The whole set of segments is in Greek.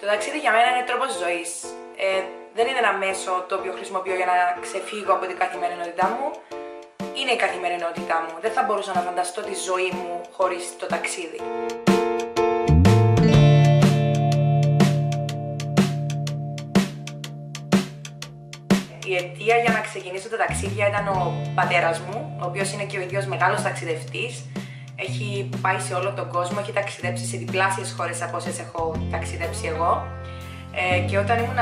Το ταξίδι για μένα είναι τρόπος ζωής. Δεν είναι ένα μέσο το οποίο χρησιμοποιώ για να ξεφύγω από την καθημερινότητά μου. Είναι η καθημερινότητά μου. Δεν θα μπορούσα να φανταστώ τη ζωή μου χωρίς το ταξίδι. Η αιτία για να ξεκινήσω τα ταξίδια ήταν ο πατέρας μου, ο οποίος είναι και ο ίδιος μεγάλος ταξιδευτής. Έχει πάει σε όλο τον κόσμο, έχει ταξιδέψει σε διπλάσιες χώρες από όσες έχω ταξιδέψει εγώ. Και όταν ήμουν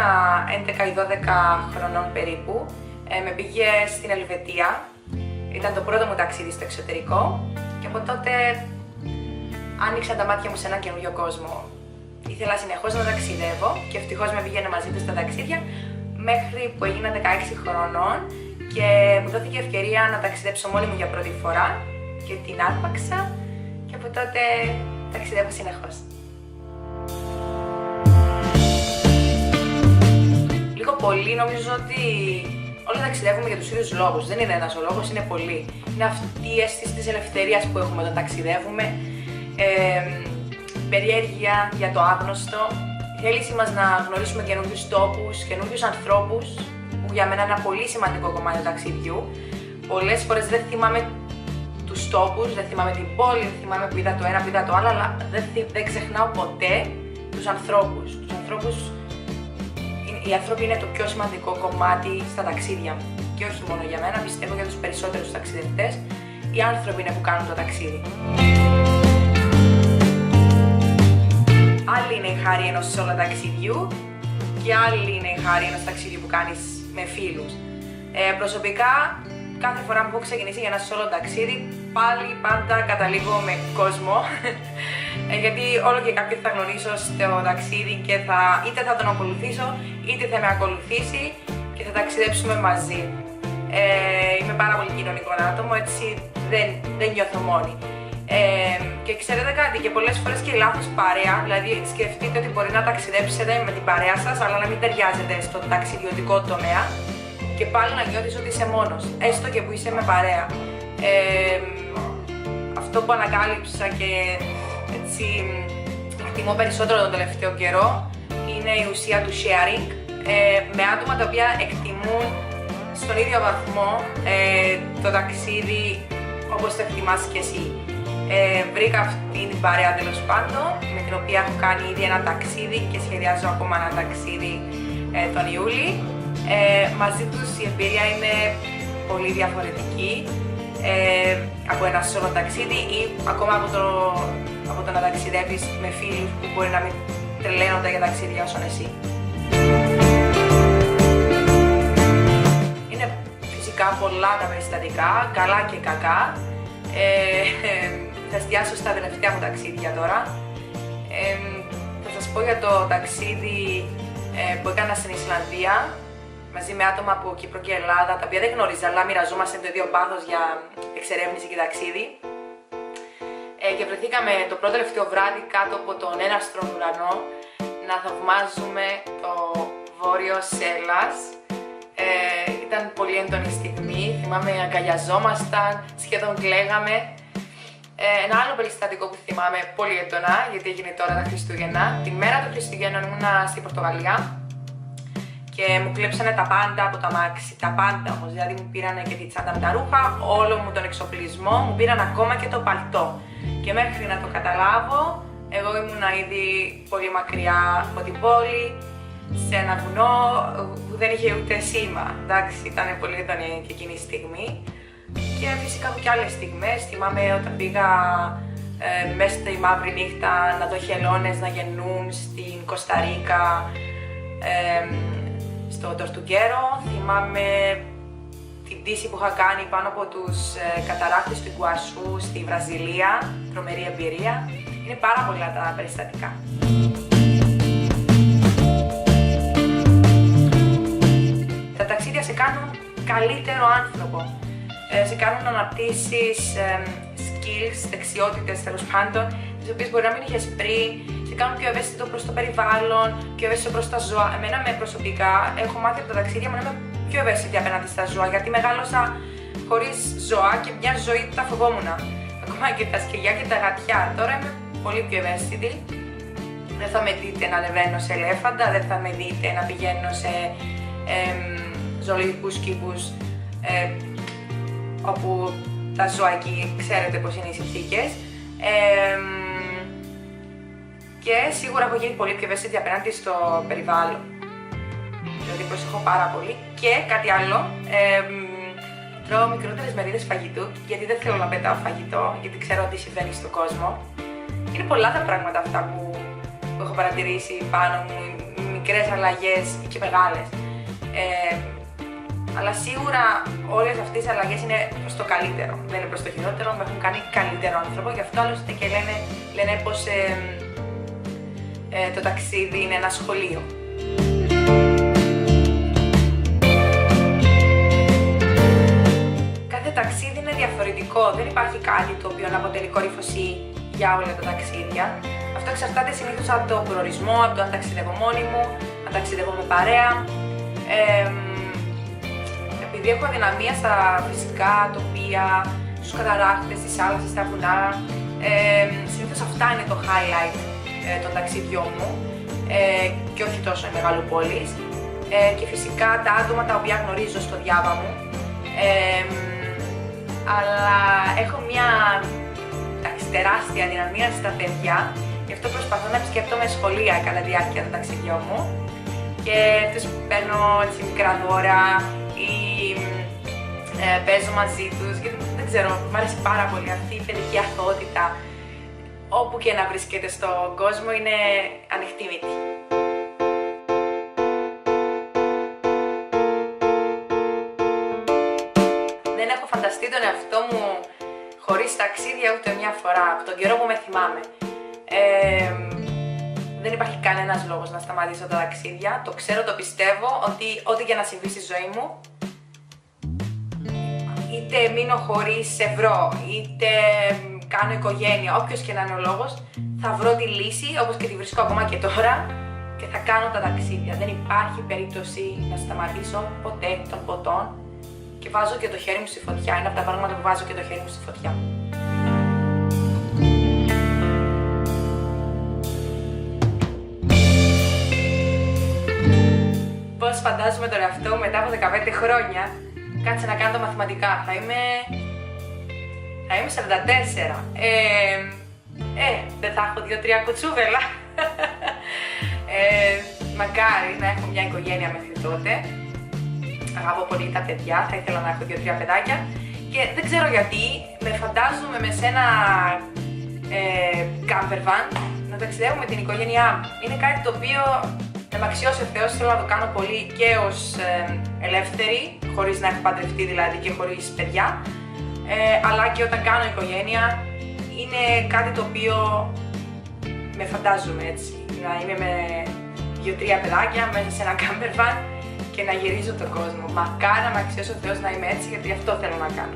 11 ή 12 χρονών περίπου, με πήγε στην Ελβετία. Ήταν το πρώτο μου ταξίδι στο εξωτερικό και από τότε άνοιξαν τα μάτια μου σε έναν καινούριο κόσμο. Ήθελα συνεχώς να ταξιδεύω και ευτυχώς με πήγαινε μαζί του στα ταξίδια μέχρι που έγινα 16 χρονών και μου δόθηκε ευκαιρία να ταξιδέψω μόνη μου για πρώτη φορά και την άρπαξα και από τότε ταξιδεύω συνεχώς. Λίγο πολύ νομίζω ότι όλοι ταξιδεύουμε για τους ίδιους λόγους. Δεν είναι ένας ο λόγος, είναι πολλοί. Είναι αυτή η αίσθηση της ελευθερίας που έχουμε όταν ταξιδεύουμε, περιέργεια για το άγνωστο, η θέληση μας να γνωρίσουμε καινούριους τόπους, καινούριους ανθρώπους, που για μένα είναι ένα πολύ σημαντικό κομμάτι του ταξιδιού. Πολλές φορές δεν θυμάμαι τους τόπους, δεν θυμάμαι την πόλη, δεν θυμάμαι που είδα το ένα, που είδα το άλλο, αλλά δεν ξεχνάω ποτέ τους ανθρώπους. Οι άνθρωποι είναι το πιο σημαντικό κομμάτι στα ταξίδια μου. Και όχι μόνο για μένα, πιστεύω για τους περισσότερους ταξιδευτές, οι άνθρωποι είναι που κάνουν το ταξίδι. Άλλη είναι η χάρη ενός solo ταξιδιού και άλλη είναι η χάρη ενός ταξιδιού που κάνεις με φίλους. Προσωπικά, κάθε φορά που έχω ξεκινήσει για ένα solo ταξίδι, πάλι πάντα καταλήγω με κόσμο. Γιατί όλο και κάποιον θα γνωρίσω στο ταξίδι και είτε θα τον ακολουθήσω, είτε θα με ακολουθήσει και θα ταξιδέψουμε μαζί. Είμαι πάρα πολύ κοινωνικό άτομο, έτσι δεν νιώθω μόνη. Και ξέρετε κάτι, και πολλές φορές και λάθος παρέα, δηλαδή σκεφτείτε ότι μπορεί να ταξιδέψετε με την παρέα σας, αλλά να μην ταιριάζετε στο ταξιδιωτικό τομέα και πάλι να νιώθεις ότι είσαι μόνος, έστω και που είσαι με παρέα. Αυτό που ανακάλυψα και έτσι εκτιμώ περισσότερο τον τελευταίο καιρό είναι η ουσία του sharing με άτομα τα οποία εκτιμούν στον ίδιο βαθμό το ταξίδι όπως το εκτιμάς και εσύ. Βρήκα αυτή την παρέα τέλος πάντων, με την οποία έχω κάνει ήδη ένα ταξίδι και σχεδιάζω ακόμα ένα ταξίδι τον Ιούλη. Μαζί τους η εμπειρία είναι πολύ διαφορετική από ένα solo ταξίδι ή ακόμα από το να ταξιδεύεις με φίλους που μπορεί να μην τρελαίνονται για ταξίδια όσον εσύ. Είναι φυσικά πολλά τα περιστατικά, καλά και κακά. Θα εστιάσω στα τελευταία μου ταξίδια τώρα. Θα σας πω για το ταξίδι που έκανα στην Ισλανδία μαζί με άτομα από Κύπρο και Ελλάδα, τα οποία δεν γνωρίζα, αλλά μοιραζόμαστε το ίδιο πάθος για εξερεύνηση και ταξίδι. Και βρεθήκαμε το πρώτο τελευταίο βράδυ κάτω από τον έναστρο ουρανό να θαυμάζουμε το βόρειο Σέλλας. Ήταν πολύ έντονη στιγμή, θυμάμαι αγκαλιαζόμασταν, σχεδόν κλαίγαμε. Ένα άλλο περιστατικό που θυμάμαι πολύ έντονα, γιατί έγινε τώρα τα Χριστούγεννα, τη μέρα των Χριστουγέννων ήμουνα στην Πορτογαλία και μου κλέψανε τα πάντα από το αμάξι, τα πάντα όμως, δηλαδή μου πήρανε και τη τσάντα με τα ρούχα, όλο μου τον εξοπλισμό, μου πήραν ακόμα και το παλτό. Και μέχρι να το καταλάβω, εγώ ήμουνα ήδη πολύ μακριά από την πόλη, σε ένα βουνό που δεν είχε ούτε σήμα. Εντάξει, ήταν πολύ έντονη και εκείνη η στιγμή. Και φυσικά έχω και άλλες στιγμές. Θυμάμαι όταν πήγα μέσα στη μαύρη νύχτα να δω χελώνες να γεννούν στην Κοσταρίκα, στο Τορτουγκέρο. Θυμάμαι την πτήση που είχα κάνει πάνω από τους καταρράκτες του Ιγκουασού στη Βραζιλία. Τρομερή εμπειρία. Είναι πάρα πολλά τα περιστατικά. Τα ταξίδια σε κάνουν καλύτερο άνθρωπο. Σε κάνουν να αναπτύσσεις skills, δεξιότητες τέλος πάντων, τις οποίες μπορεί να μην είχες πριν, σε κάνουν πιο ευαίσθητο προς το περιβάλλον, πιο ευαίσθητο προς τα ζώα. Εμένα προσωπικά έχω μάθει από τα ταξίδια μου να είμαι πιο ευαίσθητη απέναντι στα ζώα, γιατί μεγάλωσα χωρίς ζώα και μια ζωή τα φοβόμουν. Ακόμα και τα σκυλιά και τα γατιά. Τώρα είμαι πολύ πιο ευαίσθητη Δεν θα με δείτε να ανεβαίνω σε ελέφαντα, δεν θα με δείτε να πηγαίνω σε ζωολογικούς κήπους όπου τα ζώα εκεί ξέρετε πως είναι οι συνθήκες. Και σίγουρα έχω γίνει πολύ πιο ευαίσθητη απέναντι στο περιβάλλον. Δηλαδή προσέχω πάρα πολύ. Και κάτι άλλο, τρώω μικρότερες μερίδες φαγητού, γιατί δεν θέλω να πετάω φαγητό, γιατί ξέρω τι συμβαίνει στον κόσμο. Είναι πολλά τα πράγματα αυτά που έχω παρατηρήσει πάνω μου, μικρές αλλαγές και μεγάλες. Αλλά σίγουρα όλες αυτές οι αλλαγές είναι προς το καλύτερο, δεν είναι προς το χειρότερο, με έχουν κάνει καλύτερο άνθρωπο. Γι' αυτό άλλωστε και λένε πως το ταξίδι είναι ένα σχολείο. Κάθε ταξίδι είναι διαφορετικό, δεν υπάρχει κάτι το οποίο να αποτελεί κορύφωση για όλα τα ταξίδια. Αυτό εξαρτάται συνήθως από τον προορισμό, από το αν ταξιδεύω μόνη μου, αν ταξιδεύω με παρέα. Επειδή έχω αδυναμία στα φυσικά τοπία, στους καταράχτες, στις θάλασσες, στα βουνά, συνήθως αυτά είναι το highlight των ταξιδιών μου και όχι τόσο μεγαλοπόλεις. Και φυσικά τα άτομα τα οποία γνωρίζω στο διάβα μου. Αλλά έχω μια τεράστια αδυναμία στα παιδιά, γι' αυτό προσπαθώ να επισκέπτομαι σχολεία κατά τη διάρκεια των ταξιδιών μου και τους παίρνω έτσι μικρά δώρα ή παίζω μαζί τους, γιατί δεν ξέρω, μου αρέσει πάρα πολύ αυτή η παιδική αθωότητα. Όπου και να βρίσκεται στον κόσμο είναι ανοιχτή μύτη. Δεν έχω φανταστεί τον εαυτό μου χωρίς ταξίδια ούτε μια φορά, από τον καιρό που με θυμάμαι. Δεν υπάρχει κανένας λόγος να σταματήσω τα ταξίδια. Το ξέρω, το πιστεύω, ότι ό,τι και να συμβεί στη ζωή μου, είτε μείνω χωρίς ευρώ, είτε κάνω οικογένεια, όποιος και να είναι ο λόγος, θα βρω τη λύση, όπως και τη βρίσκω ακόμα και τώρα, και θα κάνω τα ταξίδια. Δεν υπάρχει περίπτωση να σταματήσω ποτέ των ποτών και βάζω και το χέρι μου στη φωτιά. Είναι από τα πράγματα που βάζω και το χέρι μου στη φωτιά. Πώς φαντάζομαι τον εαυτό μου μετά από 15 χρόνια? Κάτσε να κάνω τα μαθηματικά. Θα είμαι 44. Δεν θα έχω 2-3 κουτσούβελα. Μακάρι να έχω μια οικογένεια μέχρι τότε. Αγαπώ πολύ τα παιδιά, θα ήθελα να έχω 2-3 παιδάκια. Και δεν ξέρω γιατί, με φαντάζομαι με σε ένα camper van να ταξιδεύω με την οικογένειά μου. Είναι κάτι το οποίο να με αξιώσει ο Θεός, θέλω να το κάνω πολύ και ως ελεύθερη, χωρίς να έχω παντρευτεί δηλαδή και χωρίς παιδιά. Αλλά και όταν κάνω οικογένεια, είναι κάτι το οποίο με φαντάζομαι έτσι. Να είμαι με 2-3 παιδάκια μέσα σε ένα camper van και να γυρίζω τον κόσμο. Μακάρι να με αξιώσει ο Θεός να είμαι έτσι, γιατί αυτό θέλω να κάνω.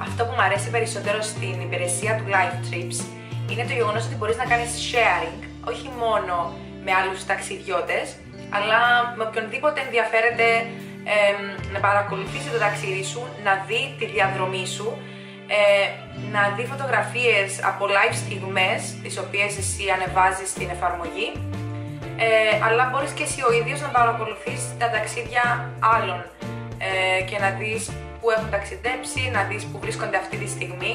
Αυτό που μου αρέσει περισσότερο στην υπηρεσία του Life Trips είναι το γεγονός ότι μπορείς να κάνεις sharing, όχι μόνο με άλλους ταξιδιώτες, αλλά με οποιονδήποτε ενδιαφέρεται να παρακολουθήσει το ταξίδι σου, να δει τη διαδρομή σου, να δει φωτογραφίες από live στιγμές τις οποίες εσύ ανεβάζεις στην εφαρμογή, αλλά μπορείς και εσύ ο ίδιος να παρακολουθείς τα ταξίδια άλλων και να δεις που έχουν ταξιδέψει, να δεις που βρίσκονται αυτή τη στιγμή,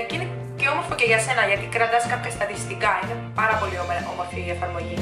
και είναι και όμορφο και για σένα γιατί κρατάς κάποια στατιστικά. Είναι πάρα πολύ όμορφη η εφαρμογή.